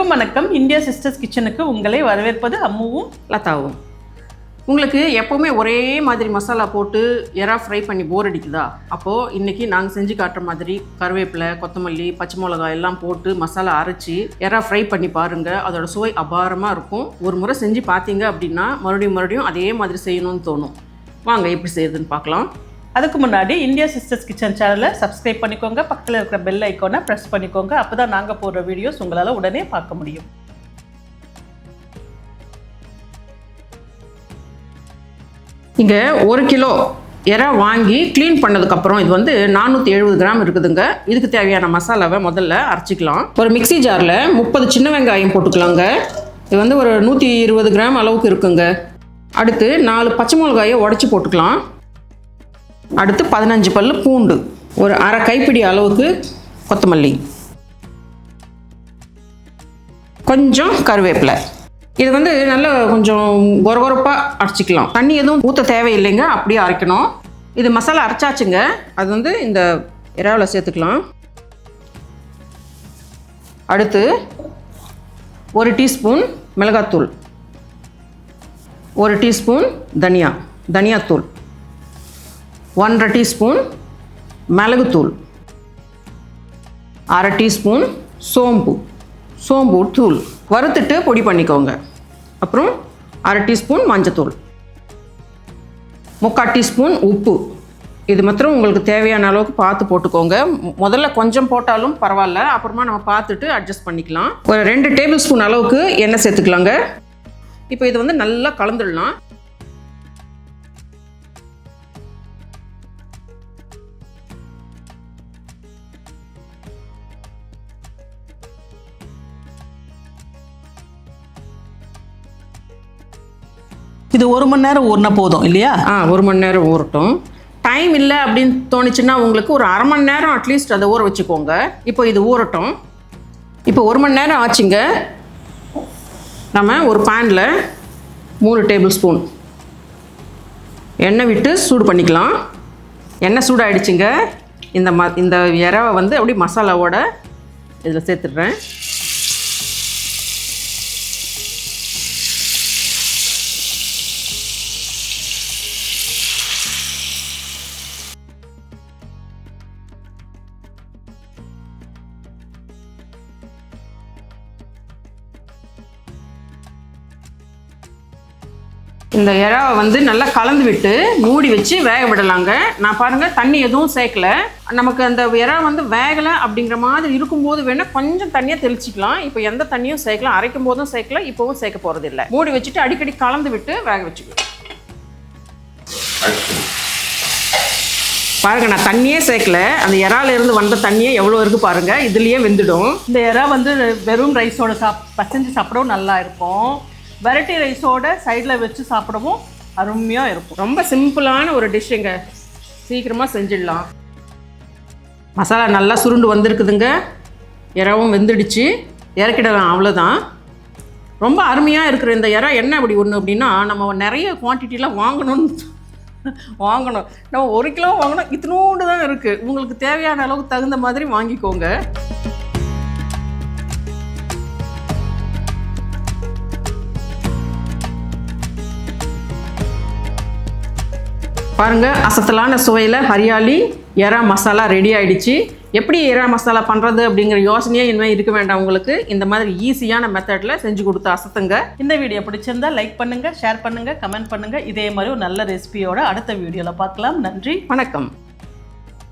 அனைவருக்கும் வணக்கம். India sisters கிச்சனுக்கு உங்களை வரவேற்பது அம்முவும் லதாவும். உங்களுக்கு எப்போவுமே ஒரே மாதிரி மசாலா போட்டு எறா ஃப்ரை பண்ணி போர் அடிக்குதா? அப்போது இன்றைக்கி நாங்கள் செஞ்சு காட்டுற மாதிரி கருவேப்பிலை, கொத்தமல்லி, பச்சை மிளகாய் எல்லாம் போட்டு மசாலா அரைச்சி எறா ஃப்ரை பண்ணி பாருங்கள். அதோட சுவை அபாரமாக இருக்கும். ஒரு முறை செஞ்சு பார்த்தீங்க அப்படின்னா மறுபடியும் அதே மாதிரி செய்யணும்னு தோணும். வாங்க எப்படி செய்யுதுன்னு பார்க்கலாம். அதுக்கு முன்னாடி இந்தியா சிஸ்டர்ஸ் கிச்சன் சேனலை சப்ஸ்கிரைப் பண்ணிக்கோங்க. பக்கத்தில் இருக்கிற பெல் ஐக்கானை ப்ரெஸ் பண்ணிக்கோங்க. அப்போ தான் நாங்கள் போடுற வீடியோஸ் உங்களால் உடனே பார்க்க முடியும். இங்கே 1 கிலோ எறா வாங்கி க்ளீன் பண்ணதுக்கப்புறம் இது வந்து 470 கிராம் இருக்குதுங்க. இதுக்கு தேவையான மசாலாவை முதல்ல அரைச்சிக்கலாம். ஒரு மிக்சி ஜாரில் 30 சின்ன வெங்காயம் போட்டுக்கலாங்க. இது வந்து ஒரு 120 கிராம் அளவுக்கு இருக்குங்க. அடுத்து 4 பச்சை மிளகாயை உடச்சி போட்டுக்கலாம். அடுத்து 15 பல்லு பூண்டு, ஒரு அரை கைப்பிடி அளவுக்கு கொத்தமல்லி, கொஞ்சம் கருவேப்பிலை. இது வந்து நல்லா கொஞ்சம் கொரகொரப்பாக அரைச்சிக்கலாம். தண்ணி எதுவும் ஊற்ற தேவையில்லைங்க, அப்படியே அரைக்கணும். இது மசாலா அரைச்சாச்சுங்க. அது வந்து இந்த எறாவில் சேர்த்துக்கலாம். அடுத்து 1 டீஸ்பூன் மிளகாத்தூள், 1 டீஸ்பூன் தனியாத்தூள், 1/2 டீஸ்பூன் மிளகுத்தூள், 1/2 டீஸ்பூன் சோம்பு தூள் வறுத்துட்டு பொடி பண்ணிக்கோங்க. அப்புறம் 1/2 டீஸ்பூன் மஞ்சத்தூள், 3/4 டீஸ்பூன் உப்பு. இது மாத்திரம் உங்களுக்கு தேவையான அளவுக்கு பார்த்து போட்டுக்கோங்க. முதல்ல கொஞ்சம் போட்டாலும் பரவாயில்ல, அப்புறமா நம்ம பார்த்துட்டு அட்ஜஸ்ட் பண்ணிக்கலாம். ஒரு 2 டேபிள் ஸ்பூன் அளவுக்கு எண்ணெய் சேர்த்துக்கலாங்க. இப்போ இது வந்து நல்லா கலந்துடலாம். இது 1 மணி நேரம் ஊறினா போதும் இல்லையா? 1 மணி நேரம் ஊறட்டும். டைம் இல்லை அப்படின்னு தோணுச்சுன்னா உங்களுக்கு ஒரு அரை மணி நேரம் அட்லீஸ்ட் அதை ஊற வச்சுக்கோங்க. இப்போ இது ஊறட்டும். இப்போ 1 மணி நேரம் ஆச்சுங்க. நம்ம ஒரு பேனில் 3 டேபிள் ஸ்பூன் எண்ணெய் விட்டு சூடு பண்ணிக்கலாம். எண்ணெய் சூடாகிடுச்சுங்க. இந்த எறாவை வந்து அப்படியே மசாலாவோட இதில் சேர்த்துடுறேன். இந்த எறாவை வந்து நல்லா கலந்து விட்டு மூடி வச்சு வேக விடலாங்க. நான் பாருங்கள் தண்ணி எதுவும் சேர்க்கல. நமக்கு அந்த எறா வந்து வேகலை அப்படிங்கிற மாதிரி இருக்கும்போது வேணால் கொஞ்சம் தண்ணியாக தெளிச்சிக்கலாம். இப்போ எந்த தண்ணியும் சேர்க்கலாம், அரைக்கும் போதும் சேர்க்கலாம், இப்போவும் சேர்க்க போகிறது இல்லை. மூடி வச்சுட்டு அடிக்கடி கலந்து விட்டு வேக வச்சுக்கலாம். பாருங்கள், நான் தண்ணியே சேர்க்கல. அந்த எறாலேருந்து வந்த தண்ணியே எவ்வளோ இருக்குது பாருங்கள். இதுலேயே வெந்துடும். இந்த எறா வந்து வெறும் ரைஸோட பசஞ்சு சாப்பிடவும் நல்லா இருக்கும். வெரைட்டி ரைஸோட சைடில் வச்சு சாப்பிடவும் அருமையாக இருக்கும். ரொம்ப சிம்பிளான ஒரு டிஷ்ஷுங்க, சீக்கிரமாக செஞ்சிடலாம். மசாலா நல்லா சுருண்டு வந்திருக்குதுங்க. எறாவும் வெந்துடுச்சு, இறக்கிடலாம். அவ்வளோதான். ரொம்ப அருமையாக இருக்கிற இந்த எறா என்ன அப்படி ஒன்று அப்படின்னா, நம்ம நிறைய குவான்டிட்டிலாம் வாங்கணும். நம்ம 1 கிலோ வாங்கணும், இத்தினோண்டு தான் இருக்குது. உங்களுக்கு தேவையான அளவுக்கு தகுந்த மாதிரி வாங்கிக்கோங்க. பாருங்கள், அசத்தலான சுவையில் ஹரியாலி எறா மசாலா ரெடி ஆகிடுச்சு. எப்படி எறா மசாலா பண்ணுறது அப்படிங்கிற யோசனையே இனிமேல் இருக்க வேண்டாம் உங்களுக்கு. இந்த மாதிரி ஈஸியான மெத்தடில் செஞ்சு கொடுத்து அசத்துங்க. இந்த வீடியோ பிடிச்சிருந்தா லைக் பண்ணுங்கள், ஷேர் பண்ணுங்கள், கமெண்ட் பண்ணுங்கள். இதே மாதிரி ஒரு நல்ல ரெசிபியோட அடுத்த வீடியோவில் பார்க்கலாம். நன்றி, வணக்கம்.